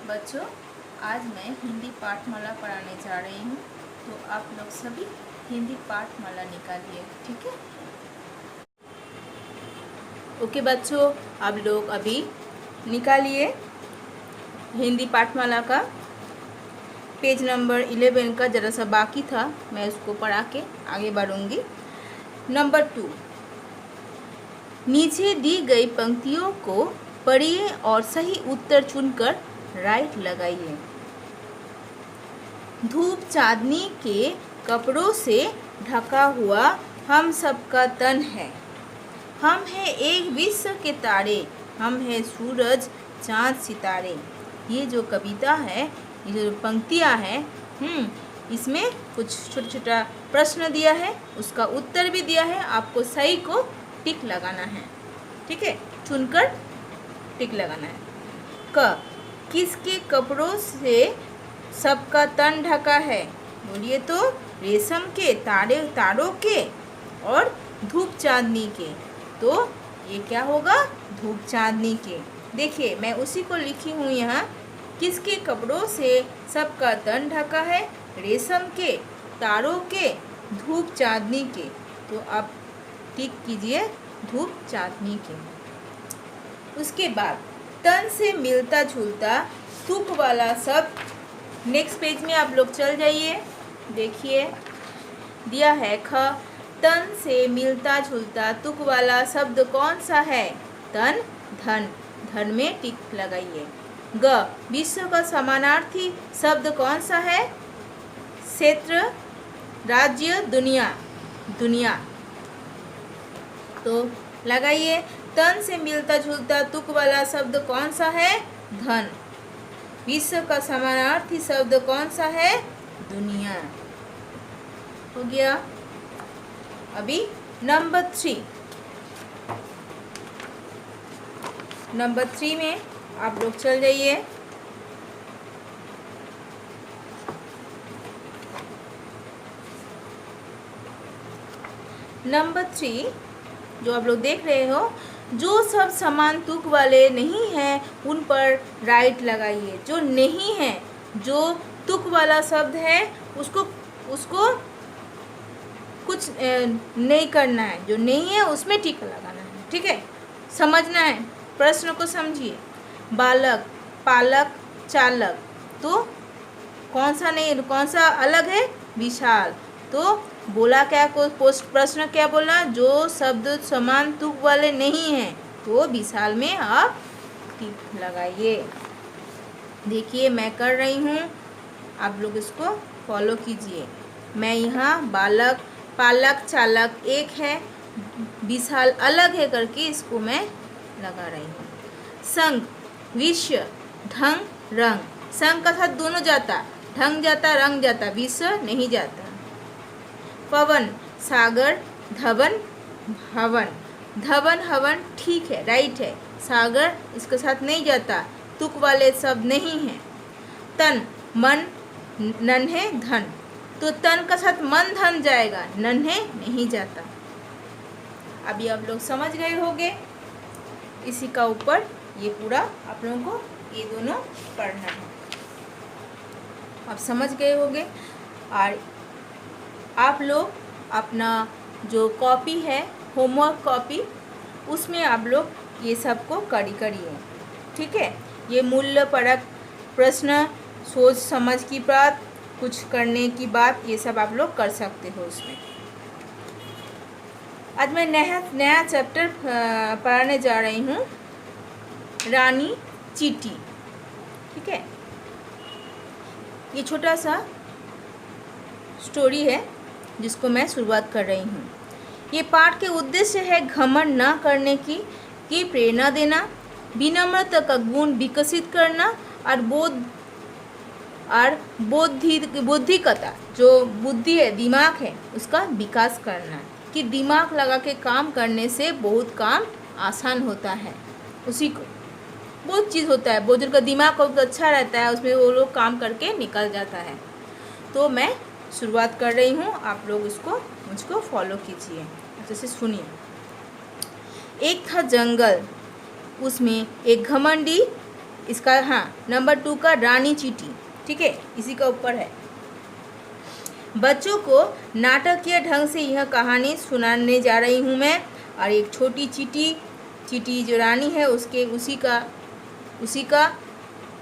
बच्चों, आज मैं हिंदी पाठमाला पढ़ाने जा रही हूँ, तो आप लोग सभी हिंदी पाठमाला निकालिए, ठीक है। ओके बच्चों, आप लोग अभी निकालिए हिंदी पाठमाला का पेज नंबर 11 का ज़रा सा बाकी था, मैं उसको पढ़ा के आगे बढ़ूँगी। नंबर 2, नीचे दी गई पंक्तियों को पढ़िए और सही उत्तर चुनकर राइट लगाइए। धूप चांदनी के कपड़ों से ढका हुआ हम सबका तन है। हम हैं एक विश्व के तारे, हम हैं सूरज चांद सितारे। ये जो कविता है, ये जो पंक्तियाँ हैं, इसमें कुछ छोटा छोटा प्रश्न दिया है, उसका उत्तर भी दिया है। आपको सही को टिक लगाना है, ठीक है, चुनकर टिक लगाना है। क, किसके कपड़ों से सबका तन ढका है? बोलिए तो, रेशम के, तारों के और धूप चांदनी के। तो ये क्या होगा? धूप चांदनी के। देखिए, मैं उसी को लिखी हूँ यहाँ। किसके कपड़ों से सबका तन ढका है? रेशम के, तारों के, धूप चांदनी के। तो आप टिक कीजिए धूप चांदनी के। उसके बाद तन से मिलता जुलता तुक वाला शब्द। नेक्स्ट पेज में आप लोग चल जाइए, देखिए दिया है ख, तन से मिलता जुलता तुक वाला शब्द कौन सा है? तन, धन। धन में टिक लगाइए। ग, विश्व का समानार्थी शब्द कौन सा है? क्षेत्र, राज्य, दुनिया। दुनिया तो लगाइए। तन से मिलता जुलता तुक वाला शब्द कौन सा है? धन। विश्व का समानार्थी शब्द कौन सा है? दुनिया। हो गया। अभी नंबर 3। नंबर 3 में आप लोग चल जाइए। नंबर 3 जो आप लोग देख रहे हो, जो सब समान तुक वाले नहीं हैं उन पर राइट लगाइए। जो नहीं है, जो तुक वाला शब्द है, उसको कुछ नहीं करना है। जो नहीं है उसमें टिक लगाना है, ठीक है। समझना है, प्रश्न को समझिए। बालक, पालक, चालक। तो कौन सा नहीं, कौन सा अलग है? विशाल। तो बोला क्या, को प्रश्न क्या बोला? जो शब्द समान तुक वाले नहीं हैं, तो विशाल में आप टिक लगाइए। देखिए मैं कर रही हूँ, आप लोग इसको फॉलो कीजिए। मैं यहाँ बालक, पालक, चालक एक है, विशाल अलग है करके इसको मैं लगा रही हूँ। संग, विश्व, ढंग, रंग। संग का साथ दोनों जाता, ढंग जाता, रंग जाता, विश्व नहीं जाता। पवन, सागर, धवन, हवन। धवन, हवन ठीक है, राइट है। सागर इसके साथ नहीं जाता, तुक वाले शब्द नहीं हैं। तन, मन, नन्हे, धन। तो तन का साथ मन, धन जाएगा, नन्हे नहीं जाता। अभी आप लोग समझ गए होंगे। इसी का ऊपर ये पूरा आप लोगों को ये दोनों पढ़ना है। आप समझ गए होंगे। और आप लोग अपना जो कॉपी है, होमवर्क कॉपी, उसमें आप लोग ये सब को करिए, ठीक है। ये मूल्य परक प्रश्न, सोच समझ की बात, कुछ करने की बात, ये सब आप लोग कर सकते हो उसमें। आज मैं नया चैप्टर पढ़ाने जा रही हूँ, रानी चींटी, ठीक है। ये छोटा सा स्टोरी है जिसको मैं शुरुआत कर रही हूँ। ये पाठ के उद्देश्य है घमंड न करने की प्रेरणा देना, विनम्रता का गुण विकसित करना और बौद्धिकता, जो बुद्धि है, दिमाग है, उसका विकास करना। कि दिमाग लगा के काम करने से बहुत काम आसान होता है। उसी को बहुत चीज़ होता है, बुजुर्ग का दिमाग बहुत अच्छा रहता है, उसमें वो लोग काम करके निकल जाता है। तो मैं शुरुआत कर रही हूँ, आप लोग इसको मुझको फॉलो कीजिए, अच्छे से सुनिए। एक था जंगल, उसमें एक घमंडी इसका हाँ नंबर 2 का रानी चींटी, ठीक है, इसी का ऊपर है। बच्चों को नाटकीय ढंग से यह कहानी सुनाने जा रही हूँ मैं। और एक छोटी चींटी जो रानी है उसी का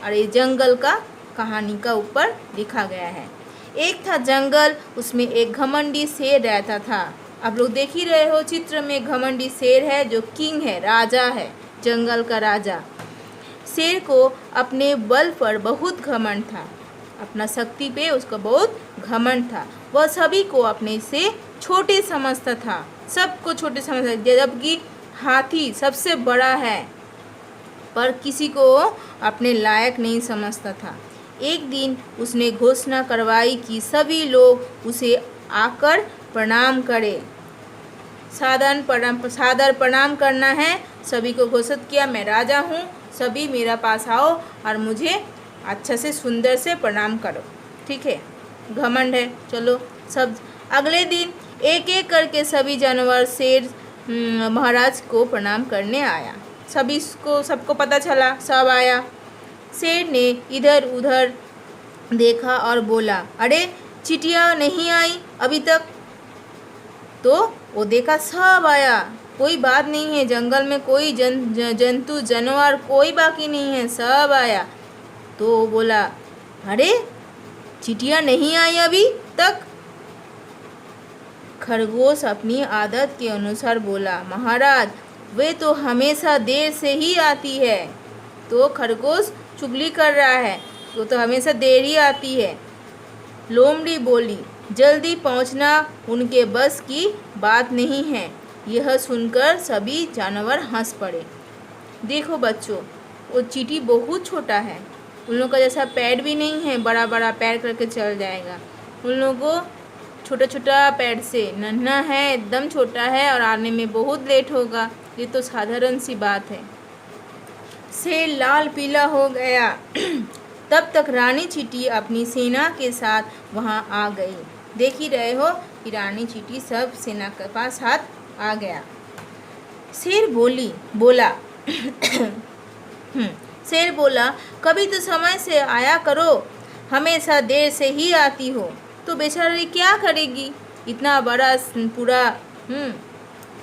और ये जंगल का कहानी का ऊपर लिखा गया है। एक था जंगल, उसमें एक घमंडी शेर रहता था। आप लोग देख ही रहे हो चित्र में, घमंडी शेर है जो किंग है, राजा है, जंगल का राजा। शेर को अपने बल पर बहुत घमंड था, अपना शक्ति पे उसका बहुत घमंड था। वह सभी को अपने से छोटे समझता था, सबको छोटे समझता था, जबकि हाथी सबसे बड़ा है पर किसी को अपने लायक नहीं समझता था। एक दिन उसने घोषणा करवाई कि सभी लोग उसे आकर प्रणाम करें। सादर प्रणाम करना है। सभी को घोषित किया, मैं राजा हूँ, सभी मेरा पास आओ और मुझे अच्छा से सुंदर से प्रणाम करो, ठीक है। घमंड है, चलो सब। अगले दिन एक एक करके सभी जानवर शेर महाराज को प्रणाम करने आया। सबको पता चला, सब आया। शेर ने इधर उधर देखा और बोला, अरे चिटिया नहीं आई अभी तक। तो वो देखा सब आया, कोई बात नहीं है, जंगल में कोई जंतु जानवर कोई बाकी नहीं है, सब आया। तो वो बोला, अरे चिटिया नहीं आई अभी तक। खरगोश अपनी आदत के अनुसार बोला, महाराज वे तो हमेशा देर से ही आती है। तो खरगोश चुगली कर रहा है, वो तो हमेशा देर ही आती है। लोमड़ी बोली, जल्दी पहुंचना उनके बस की बात नहीं है। यह सुनकर सभी जानवर हंस पड़े। देखो बच्चों, वो चींटी बहुत छोटा है, उन लोगों का जैसा पैर भी नहीं है, बड़ा बड़ा पैर करके चल जाएगा। उन लोगों को छोटा छोटा पैर से नन्हा है, एकदम छोटा है और आने में बहुत लेट होगा। ये तो साधारण सी बात है। शेर लाल पीला हो गया। तब तक रानी चींटी अपनी सेना के साथ वहां आ गई। देख ही रहे हो कि रानी चींटी सब सेना के पास हाथ आ गया। शेर बोला, कभी तो समय से आया करो, हमेशा देर से ही आती हो। तो बेचारी क्या करेगी, इतना बड़ा पूरा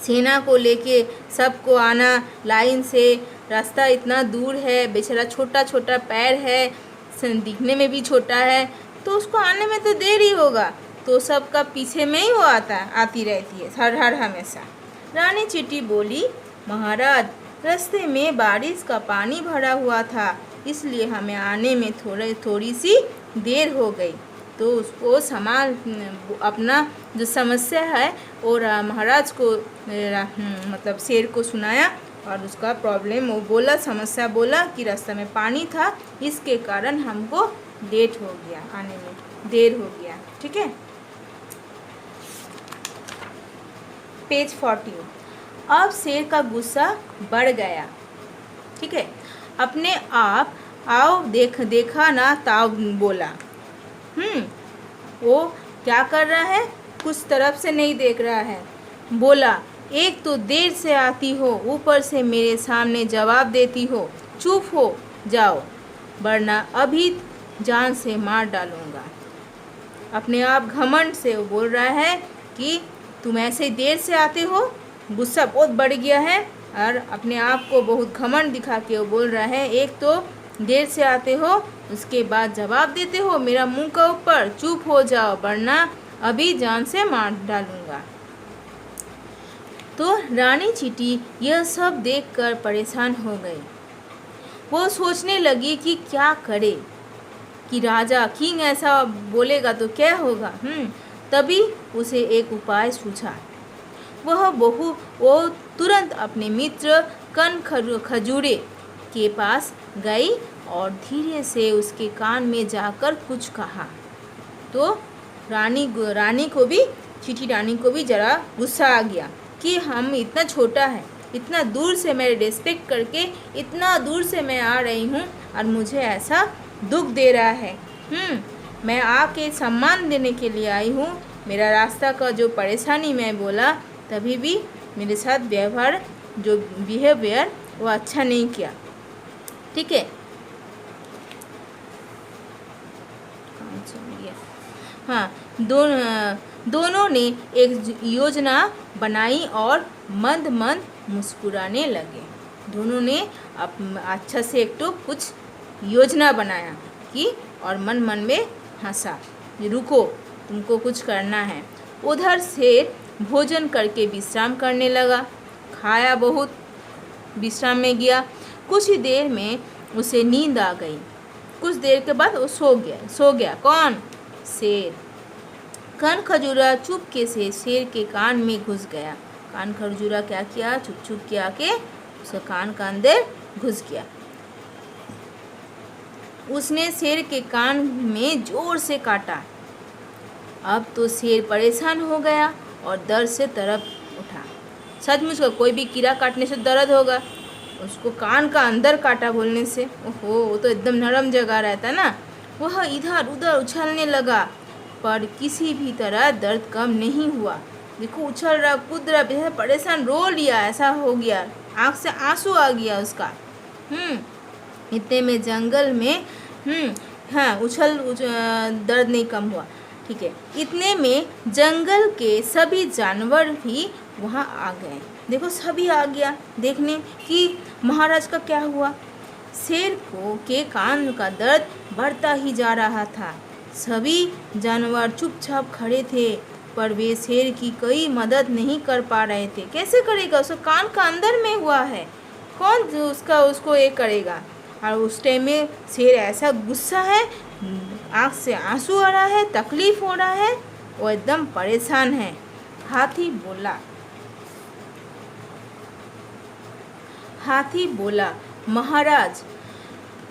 सेना को लेके सबको आना लाइन से, रास्ता इतना दूर है, बेचारा छोटा छोटा पैर है, दिखने में भी छोटा है, तो उसको आने में तो देर ही होगा। तो सबका पीछे में ही वो आती रहती है हर हमेशा। रानी चींटी बोली, महाराज रास्ते में बारिश का पानी भरा हुआ था, इसलिए हमें आने में थोड़ी सी देर हो गई। तो उसको अपना जो समस्या है और महाराज को मतलब शेर को सुनाया और उसका प्रॉब्लम वो बोला, समस्या बोला कि रास्ते में पानी था, इसके कारण हमको लेट हो गया, आने में देर हो गया, ठीक है। पेज 40। अब शेर का गुस्सा बढ़ गया, ठीक है। अपने आप आओ देखा ना ताव बोला। वो क्या कर रहा है, कुछ तरफ से नहीं देख रहा है। बोला, एक तो देर से आती हो, ऊपर से मेरे सामने जवाब देती हो, चुप हो जाओ वरना अभी जान से मार डालूंगा। अपने आप घमंड से वो बोल रहा है कि तुम ऐसे देर से आते हो, गुस्सा बहुत बढ़ गया है और अपने आप को बहुत घमंड दिखा के वो बोल रहा है, एक तो देर से आते हो, उसके बाद जवाब देते हो मेरा मुंह का ऊपर, चुप हो जाओ वरना अभी जान से मार डालूंगा। तो रानी चींटी यह सब देखकर परेशान हो गई। वो सोचने लगी कि क्या करे, कि राजा किंग ऐसा बोलेगा तो क्या होगा। तभी उसे एक उपाय सूझा। वो तुरंत अपने मित्र कन खजूरे के पास गई और धीरे से उसके कान में जाकर कुछ कहा। तो रानी को भी, चींटी रानी को भी जरा गुस्सा आ गया कि हम इतना छोटा है, इतना दूर से मैं रिस्पेक्ट करके इतना दूर से मैं आ रही हूँ और मुझे ऐसा दुख दे रहा है। मैं आके सम्मान देने के लिए आई हूँ, मेरा रास्ता का जो परेशानी मैं बोला, तभी भी मेरे साथ व्यवहार जो बिहेवियर वो अच्छा नहीं किया, ठीक है। सुन लिया। हाँ, दोनों ने एक योजना बनाई और मंद मंद मुस्कुराने लगे। दोनों ने अच्छा से एक तो कुछ योजना बनाया कि और मन मन में हंसा, रुको तुमको कुछ करना है। उधर शेर भोजन करके विश्राम करने लगा। खाया बहुत, विश्राम में गया। कुछ ही देर में उसे नींद आ गई। कुछ देर के बाद वो सो गया। कौन? शेर। कान खजूरा चुपके से शेर के कान में घुस गया। कान खजूरा क्या किया? चुप चुप के आके उसका कान का अंदर घुस गया। उसने शेर के कान में जोर से काटा। अब तो शेर परेशान हो गया और दर्द से तड़प उठा। सचमुच का कोई भी कीड़ा काटने से दर्द होगा, उसको कान का अंदर काटा बोलने से। ओहो, वो तो एकदम नरम जगह रहता ना। वह इधर उधर उछलने लगा पर किसी भी तरह दर्द कम नहीं हुआ। देखो, उछल रहा, कूद रहा, बेहद परेशान, रो लिया, ऐसा हो गया, आँख से आंसू आ गया उसका। इतने में जंगल में हाँ, दर्द नहीं कम हुआ। ठीक है, इतने में जंगल के सभी जानवर भी वहाँ आ गए। देखो, सभी आ गया देखने कि महाराज का क्या हुआ। शेर के कान का दर्द बढ़ता ही जा रहा था। सभी जानवर चुपचाप खड़े थे पर वे शेर की कोई मदद नहीं कर पा रहे थे। कैसे करेगा? उसका कान का अंदर में हुआ है, कौन उसको ये करेगा? और उस टाइम में शेर ऐसा गुस्सा है, आँख से आंसू आ रहा है, तकलीफ हो रहा है, वो एकदम परेशान है। हाथी बोला, महाराज,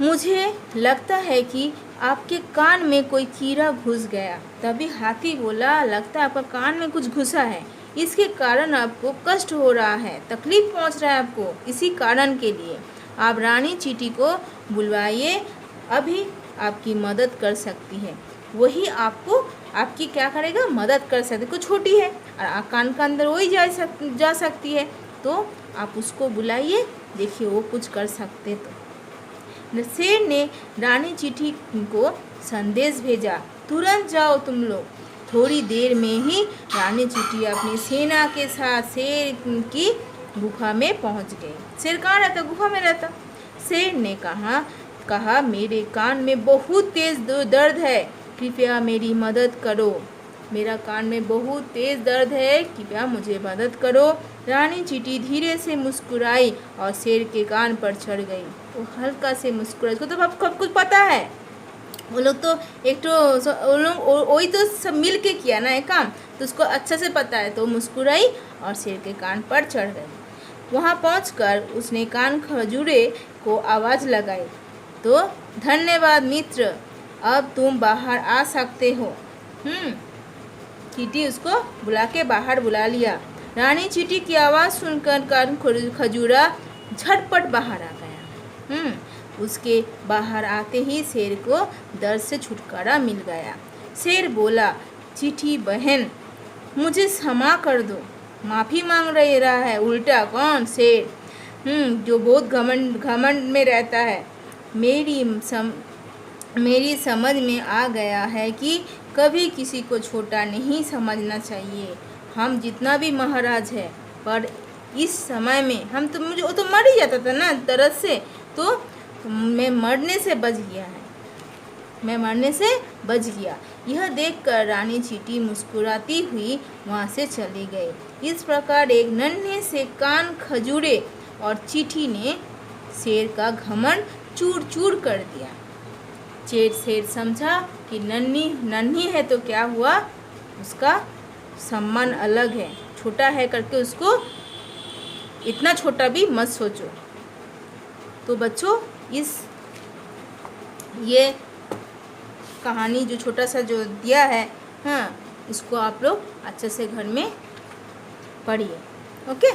मुझे लगता है कि आपके कान में कोई कीड़ा घुस गया। तभी हाथी बोला, लगता है आपका कान में कुछ घुसा है, इसके कारण आपको कष्ट हो रहा है, तकलीफ पहुंच रहा है आपको। इसी कारण के लिए आप रानी चींटी को बुलवाइए, अभी आपकी मदद कर सकती है। वही आपकी क्या करेगा? मदद कर सकती। कुछ छोटी है और कान का अंदर वही जा सकती है, तो आप उसको बुलाइए, देखिए वो कुछ कर सकते। तो शेर ने रानी चींटी को संदेश भेजा, तुरंत जाओ तुम लोग। थोड़ी देर में ही रानी चींटी अपनी सेना के साथ शेर की गुफा में पहुंच गई। शेर कहाँ रहता? गुफा में रहता। शेर ने कहा, मेरे कान में बहुत तेज दर्द है, कृपया मेरी मदद करो। मेरा कान में बहुत तेज दर्द है, कृपया मुझे मदद करो। रानी चींटी धीरे से मुस्कुराई और शेर के कान पर चढ़ गई। वो हल्का से मुस्कुराई। उसको तो अब कुछ पता है, वो लोग तो वही तो सब मिल के किया ना ये काम, तो उसको अच्छा से पता है। तो मुस्कुराई और शेर के कान पर चढ़ गई। वहाँ पहुंचकर उसने कान खजूरे को आवाज़ लगाई, तो धन्यवाद मित्र, अब तुम बाहर आ सकते हो। चींटी उसको बुला के बाहर बुला लिया। रानी चींटी की आवाज़ सुनकर कान खजूरा झटपट बाहर आ गया। उसके बाहर आते ही शेर को दर्द से छुटकारा मिल गया। शेर बोला, चींटी बहन, मुझे क्षमा कर दो। माफ़ी मांग रहा है उल्टा। कौन? शेर, जो बहुत घमंड में रहता है। मेरी समझ में आ गया है कि कभी किसी को छोटा नहीं समझना चाहिए। हम जितना भी महाराज है, पर इस समय में वो तो मर ही जाता था ना दर्द से, तो मैं मरने से बच गया। यह देखकर रानी चींटी मुस्कुराती हुई वहाँ से चली गई। इस प्रकार एक नन्हे से कान खजूरे और चींटी ने शेर का घमंड चूर चूर कर दिया। शेर समझा कि नन्ही है तो क्या हुआ, उसका सम्मान अलग है, छोटा है करके उसको इतना छोटा भी मत सोचो। तो बच्चों, ये कहानी जो छोटा सा जो दिया है, इसको आप लोग अच्छे से घर में पढ़िए। ओके।